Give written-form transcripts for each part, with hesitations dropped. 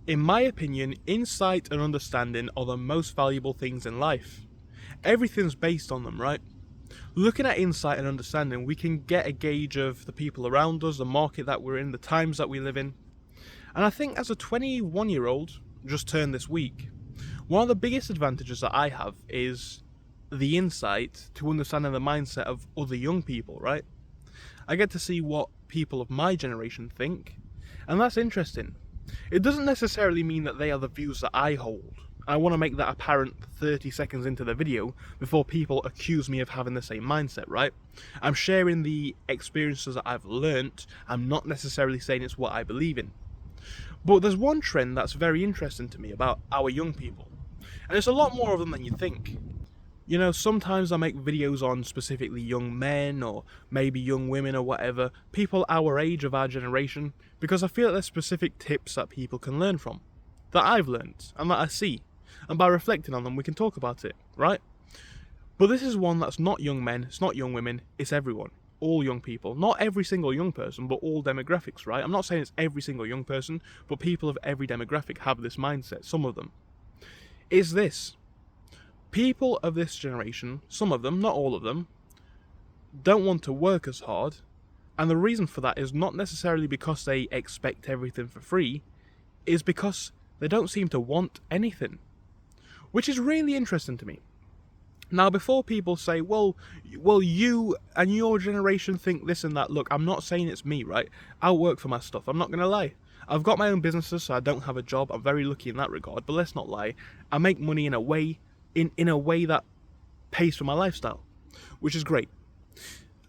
In my opinion, insight and understanding are the most valuable things in life. Everything's based on them, right? Looking at insight and understanding, we can get a gauge of the people around us, the market that we're in, the times that we live in. And I think as a 21-year-old, just turned this week, one of the biggest advantages that I have is the insight to understanding the mindset of other young people, right? I get to see what people of my generation think, and that's interesting. It doesn't necessarily mean that they are the views that I hold. I want to make that apparent 30 seconds into the video before people accuse me of having the same mindset, right? I'm sharing the experiences that I've learnt. I'm not necessarily saying it's what I believe in. But there's one trend that's very interesting to me about our young people, and it's a lot more of them than you think. You know, sometimes I make videos on specifically young men or maybe young women or whatever, people our age, of our generation, because I feel that there's specific tips that people can learn from, that I've learnt and that I see, and by reflecting on them we can talk about it, right? But this is one that's not young men, it's not young women, it's everyone. All young people. Not every single young person, but all demographics, right? I'm not saying it's every single young person, but people of every demographic have this mindset, some of them. Is this. People of this generation, some of them, not all of them, don't want to work as hard, and the reason for that is not necessarily because they expect everything for free, is because they don't seem to want anything. Which is really interesting to me. Now, before people say, well, you and your generation think this and that, look, I'm not saying it's me, right? I'll work for my stuff, I'm not going to lie. I've got my own businesses, so I don't have a job, I'm very lucky in that regard, but let's not lie. I make money in a way that pays for my lifestyle, which is great.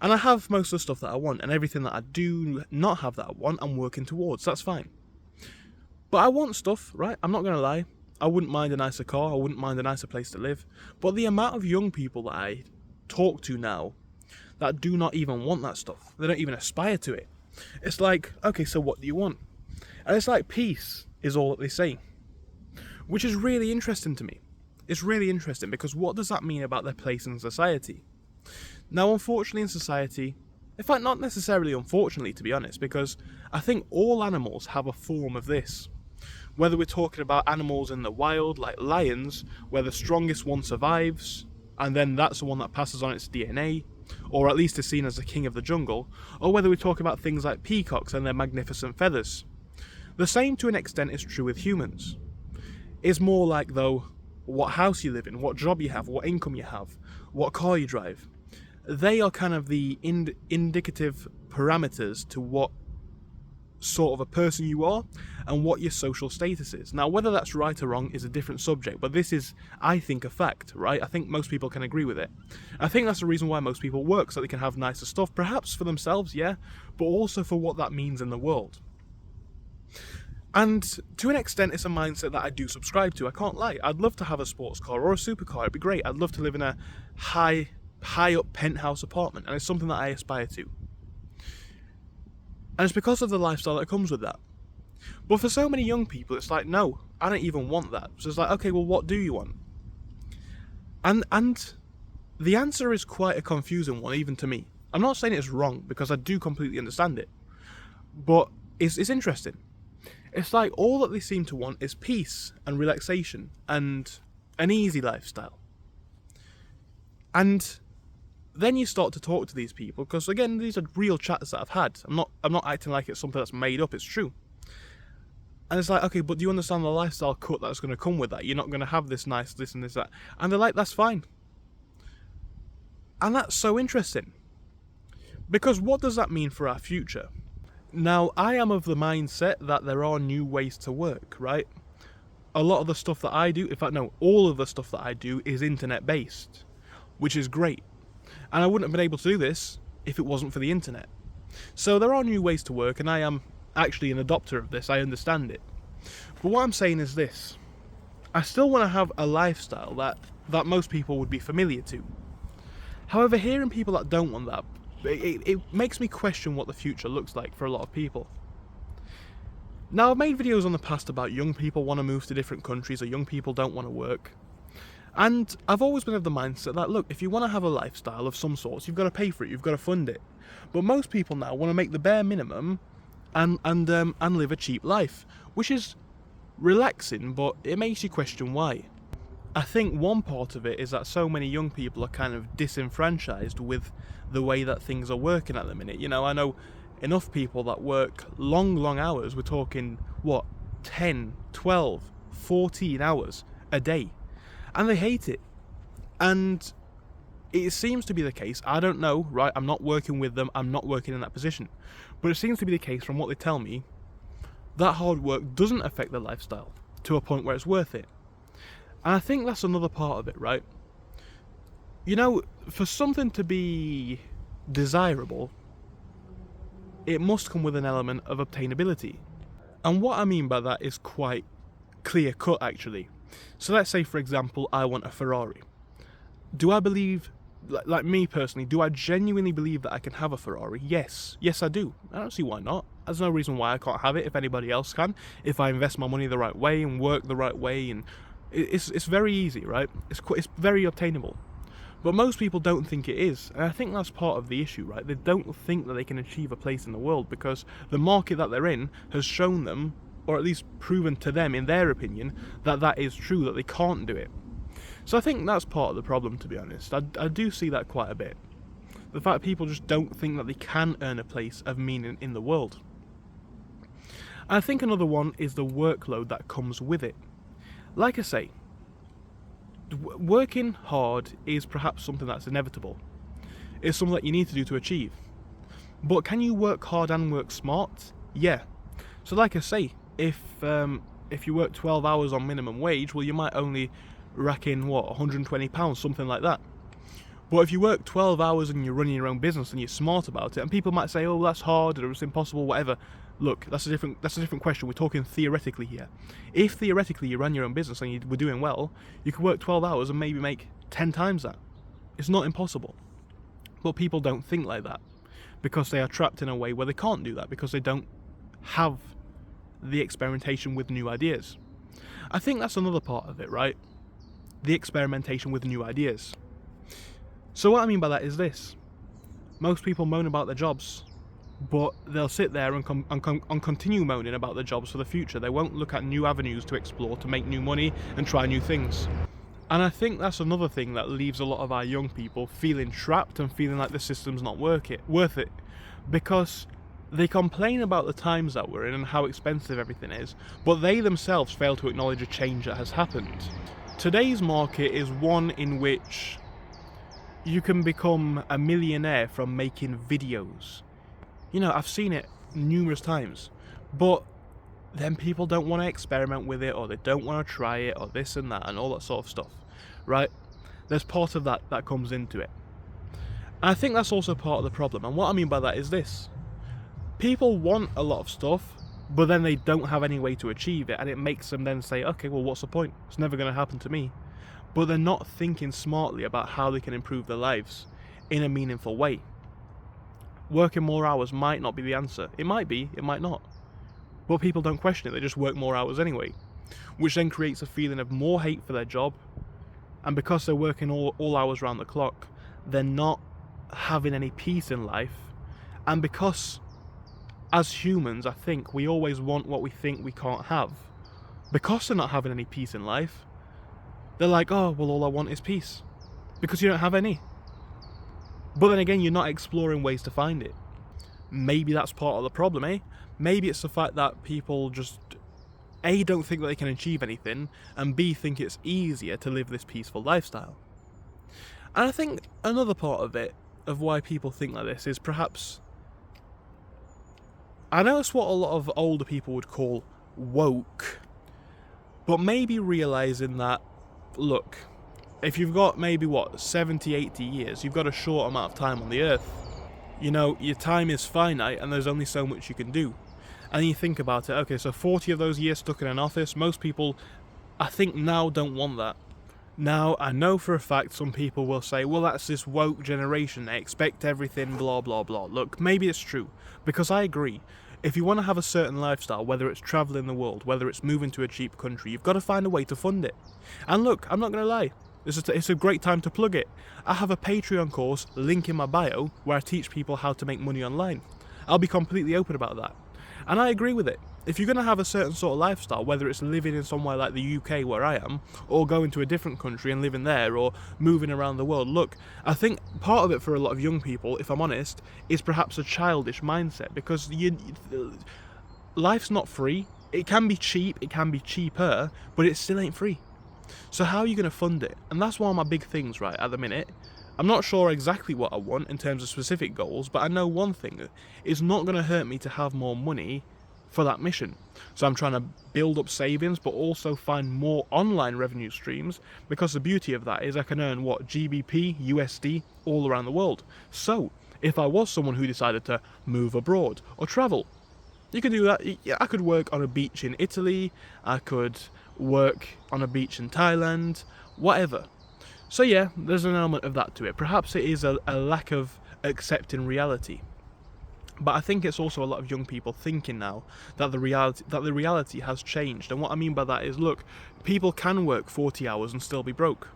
And I have most of the stuff that I want, and everything that I do not have that I want, I'm working towards, that's fine. But I want stuff, right? I'm not going to lie. I wouldn't mind a nicer car, I wouldn't mind a nicer place to live. But the amount of young people that I talk to now that do not even want that stuff, they don't even aspire to it. It's like, okay, so what do you want? And it's like peace is all that they say. Which is really interesting to me. It's really interesting because what does that mean about their place in society? Now, unfortunately in society, in fact not necessarily unfortunately to be honest, because I think all animals have a form of this. Whether we're talking about animals in the wild, like lions, where the strongest one survives, and then that's the one that passes on its DNA, or at least is seen as the king of the jungle, or whether we talk about things like peacocks and their magnificent feathers. The same to an extent is true with humans. It's more like, though, what house you live in, what job you have, what income you have, what car you drive. They are kind of the indicative parameters to what sort of a person you are and what your social status is. Now, whether that's right or wrong is a different subject, but this is, I think, a fact, right? I think most people can agree with it. I think that's the reason why most people work, so they can have nicer stuff, perhaps for themselves, yeah, but also for what that means in the world. And to an extent, it's a mindset that I do subscribe to, I can't lie. I'd love to have a sports car or a supercar, it'd be great. I'd love to live in a high up penthouse apartment, and it's something that I aspire to. And it's because of the lifestyle that comes with that. But for so many young people, it's like, no, I don't even want that. So it's like, okay, well, what do you want? And the answer is quite a confusing one, even to me. I'm not saying it's wrong, because I do completely understand it. But it's interesting. It's like all that they seem to want is peace and relaxation and an easy lifestyle. And then you start to talk to these people, because again, these are real chats that I've had. I'm not acting like it's something that's made up, it's true. And it's like, okay, but do you understand the lifestyle cut that's going to come with that? You're not going to have this nice, this and this, that. And they're like, that's fine. And that's so interesting. Because what does that mean for our future? Now, I am of the mindset that there are new ways to work, right? A lot of the stuff that I do, in fact, no, all of the stuff that I do is internet based, which is great. And I wouldn't have been able to do this if it wasn't for the internet. So there are new ways to work, and I am actually an adopter of this, I understand it. But what I'm saying is this. I still want to have a lifestyle that most people would be familiar to. However, hearing people that don't want that, it makes me question what the future looks like for a lot of people. Now, I've made videos in the past about young people want to move to different countries, or young people don't want to work. And I've always been of the mindset that, look, if you want to have a lifestyle of some sorts, you've got to pay for it, you've got to fund it. But most people now want to make the bare minimum and live a cheap life, which is relaxing, but it makes you question why. I think one part of it is that so many young people are kind of disenfranchised with the way that things are working at the minute. You know, I know enough people that work long hours. We're talking, 10, 12, 14 hours a day. And they hate it. And it seems to be the case, I don't know, right? I'm not working with them, I'm not working in that position. But it seems to be the case from what they tell me, that hard work doesn't affect their lifestyle to a point where it's worth it. And I think that's another part of it, right? You know, for something to be desirable, it must come with an element of obtainability. And what I mean by that is quite clear cut, actually. So let's say, for example, I want a Ferrari. Do I believe, like me personally, do I genuinely believe that I can have a Ferrari? Yes. Yes, I do. I don't see why not. There's no reason why I can't have it if anybody else can. If I invest my money the right way and work the right way, and it's very easy, right? It's very obtainable. But most people don't think it is, and I think that's part of the issue, right? They don't think that they can achieve a place in the world because the market that they're in has shown them, or at least proven to them in their opinion, that that is true, that they can't do it. So I think that's part of the problem, to be honest. I do see that quite a bit. The fact that people just don't think that they can earn a place of meaning in the world. And I think another one is the workload that comes with it. Like I say, working hard is perhaps something that's inevitable. It's something that you need to do to achieve. But can you work hard and work smart? Yeah. So like I say, if you work 12 hours on minimum wage, well, you might only rack in, £120, something like that. But if you work 12 hours and you're running your own business and you're smart about it, and people might say, oh, that's hard or it's impossible, whatever. Look, that's a different question. We're talking theoretically here. If theoretically you ran your own business and you were doing well, you could work 12 hours and maybe make 10 times that. It's not impossible. But people don't think like that because they are trapped in a way where they can't do that because they don't have the experimentation with new ideas. I think that's another part of it, right? The experimentation with new ideas. So what I mean by that is this. Most people moan about their jobs, but they'll sit there and continue moaning about their jobs for the future. They won't look at new avenues to explore, to make new money and try new things. And I think that's another thing that leaves a lot of our young people feeling trapped and feeling like the system's not worth it. Because they complain about the times that we're in and how expensive everything is, but they themselves fail to acknowledge a change that has happened. Today's market is one in which you can become a millionaire from making videos. You know, I've seen it numerous times, but then people don't want to experiment with it, or they don't want to try it, or this and that, and all that sort of stuff, right? There's part of that comes into it. And I think that's also part of the problem, and what I mean by that is this. People want a lot of stuff, but then they don't have any way to achieve it, and it makes them then say, okay, well, what's the point? It's never going to happen to me. But they're not thinking smartly about how they can improve their lives in a meaningful way. Working more hours might not be the answer. It might be, it might not. But people don't question it, they just work more hours anyway, which then creates a feeling of more hate for their job, and because they're working all hours around the clock, they're not having any peace in life, and because as humans, I think, we always want what we think we can't have. Because they're not having any peace in life, they're like, oh, well, all I want is peace. Because you don't have any. But then again, you're not exploring ways to find it. Maybe that's part of the problem, eh? Maybe it's the fact that people just, A, don't think that they can achieve anything, and B, think it's easier to live this peaceful lifestyle. And I think another part of it, of why people think like this, is perhaps, I know it's what a lot of older people would call woke, but maybe realising that, look, if you've got maybe 70, 80 years, you've got a short amount of time on the earth. You know, your time is finite and there's only so much you can do. And you think about it, okay, so 40 of those years stuck in an office, most people, I think now don't want that. Now, I know for a fact some people will say, well, that's this woke generation, they expect everything, blah, blah, blah. Look, maybe it's true, because I agree. If you want to have a certain lifestyle, whether it's travelling the world, whether it's moving to a cheap country, you've got to find a way to fund it. And look, I'm not going to lie, it's a great time to plug it. I have a Patreon course, link in my bio, where I teach people how to make money online. I'll be completely open about that. And I agree with it. If you're going to have a certain sort of lifestyle, whether it's living in somewhere like the UK where I am, or going to a different country and living there, or moving around the world, look, I think part of it for a lot of young people, if I'm honest, is perhaps a childish mindset, because life's not free. It can be cheap, it can be cheaper, but it still ain't free. So how are you going to fund it? And that's one of my big things right at the minute. I'm not sure exactly what I want in terms of specific goals, but I know one thing: it's not going to hurt me to have more money for that mission. So I'm trying to build up savings, but also find more online revenue streams, because the beauty of that is I can earn GBP, USD all around the world. So if I was someone who decided to move abroad or travel, you could do that. I could work on a beach in Italy, I could work on a beach in Thailand, whatever. So yeah, there's an element of that to it. Perhaps it is a lack of accepting reality. But I think it's also a lot of young people thinking now that the reality has changed. And what I mean by that is, look, people can work 40 hours and still be broke.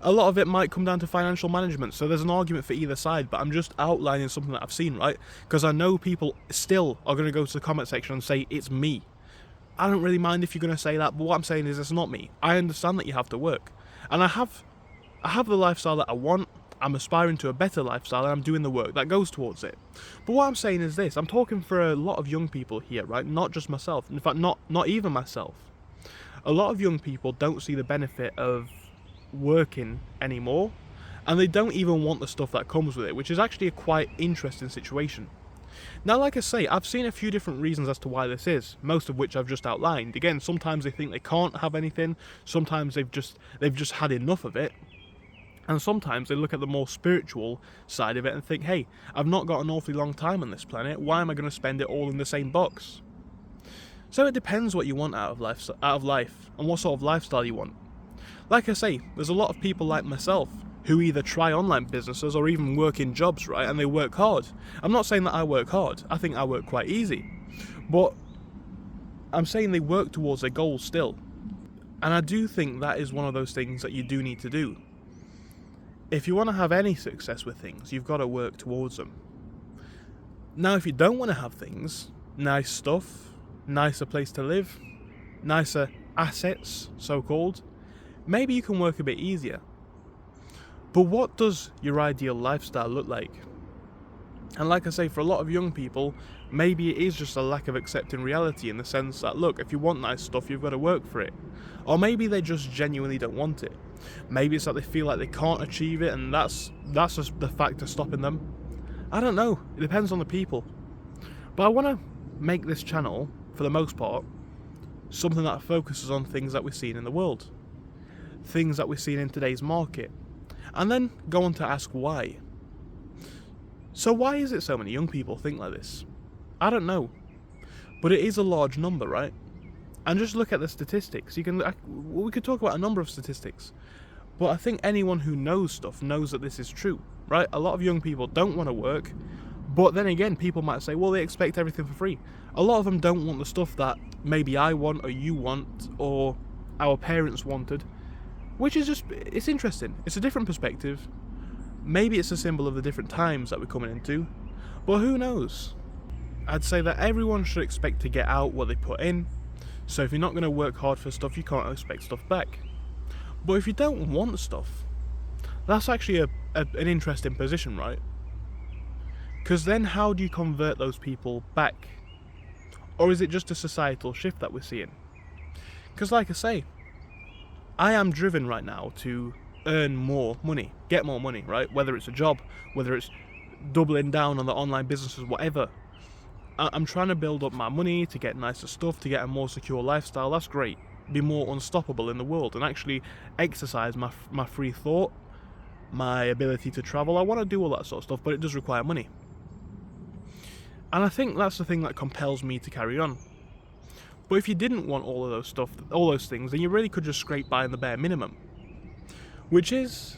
A lot of it might come down to financial management, so there's an argument for either side, but I'm just outlining something that I've seen, right? Because I know people still are going to go to the comment section and say, it's me. I don't really mind if you're going to say that, but what I'm saying is it's not me. I understand that you have to work. And I have the lifestyle that I want. I'm aspiring to a better lifestyle, and I'm doing the work that goes towards it. But what I'm saying is this: I'm talking for a lot of young people here, right? Not just myself. In fact, not even myself. A lot of young people don't see the benefit of working anymore, and they don't even want the stuff that comes with it, which is actually a quite interesting situation. Now, like I say, I've seen a few different reasons as to why this is, most of which I've just outlined. Again, sometimes they think they can't have anything, sometimes they've just had enough of it. And sometimes they look at the more spiritual side of it and think, hey, I've not got an awfully long time on this planet, why am I going to spend it all in the same box? So it depends what you want out of life, and what sort of lifestyle you want. Like I say, there's a lot of people like myself who either try online businesses or even work in jobs, right, and they work hard. I'm not saying that I work hard, I think I work quite easy. But I'm saying they work towards their goals still. And I do think that is one of those things that you do need to do. If you want to have any success with things, you've got to work towards them. Now, if you don't want to have things, nice stuff, nicer place to live, nicer assets, so-called, maybe you can work a bit easier. But what does your ideal lifestyle look like? And like I say, for a lot of young people, maybe it is just a lack of accepting reality, in the sense that, look, if you want nice stuff, you've got to work for it. Or maybe they just genuinely don't want it. Maybe it's that they feel like they can't achieve it, and that's just the factor stopping them. I don't know, it depends on the people. But I want to make this channel, for the most part, something that focuses on things that we're seeing in the world, things that we're seeing in today's market, and then go on to ask why. So why is it so many young people think like this? I don't know, but it is a large number, right? And just look at the statistics. We could talk about a number of statistics, but I think anyone who knows stuff knows that this is true, right? A lot of young people don't want to work, but then again, people might say, well, they expect everything for free. A lot of them don't want the stuff that maybe I want, or you want, or our parents wanted, which is just, it's interesting. It's a different perspective. Maybe it's a symbol of the different times that we're coming into, but who knows? I'd say that everyone should expect to get out what they put in. So if you're not going to work hard for stuff, you can't expect stuff back. But if you don't want stuff, that's actually an interesting position, right? Because then how do you convert those people back? Or is it just a societal shift that we're seeing? Because like I say, I am driven right now to earn more money, get more money, right? Whether it's a job, whether it's doubling down on the online businesses, whatever. I'm trying to build up my money to get nicer stuff, to get a more secure lifestyle. That's great. Be more unstoppable in the world and actually exercise my free thought, my ability to travel. I want to do all that sort of stuff, but it does require money. And I think that's the thing that compels me to carry on. But if you didn't want all of those things, then you really could just scrape by in the bare minimum. Which is,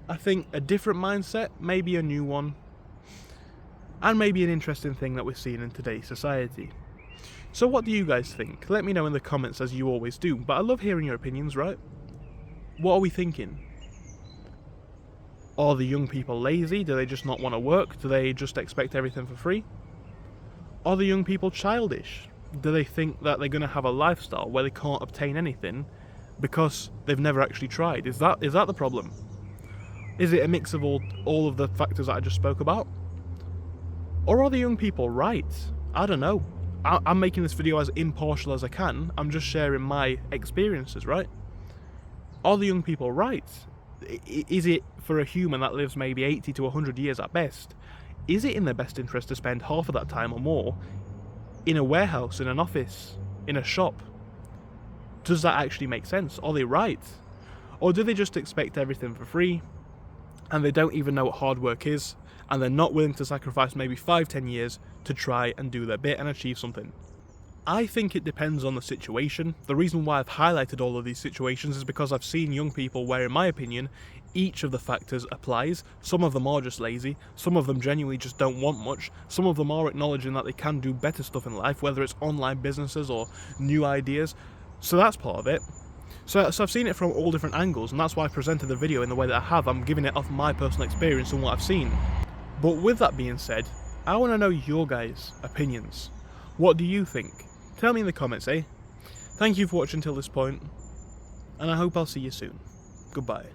I think, a different mindset, maybe a new one, and maybe an interesting thing that we're seeing in today's society. So what do you guys think? Let me know in the comments, as you always do, but I love hearing your opinions, right? What are we thinking? Are the young people lazy? Do they just not want to work? Do they just expect everything for free? Are the young people childish? do they think that they're going to have a lifestyle where they can't obtain anything because they've never actually tried? Is that the problem? Is it a mix of all of the factors that I just spoke about? Or are the young people right? I don't know. I'm making this video as impartial as I can. I'm just sharing my experiences, right? Are the young people right? Is it, for a human that lives maybe 80 to 100 years at best, is it in their best interest to spend half of that time or more in a warehouse, in an office, in a shop? Does that actually make sense? Are they right? Or do they just expect everything for free, and they don't even know what hard work is, and they're not willing to sacrifice maybe 5-10 years to try and do their bit and achieve something? I think it depends on the situation. The reason why I've highlighted all of these situations is because I've seen young people where, in my opinion, each of the factors applies. Some of them are just lazy, some of them genuinely just don't want much, some of them are acknowledging that they can do better stuff in life, whether it's online businesses or new ideas. So that's part of it. So I've seen it from all different angles, and that's why I presented the video in the way that I have. I'm giving it off my personal experience and what I've seen. But with that being said, I want to know your guys' opinions. What do you think? Tell me in the comments, eh? Thank you for watching till this point, and I hope I'll see you soon. Goodbye.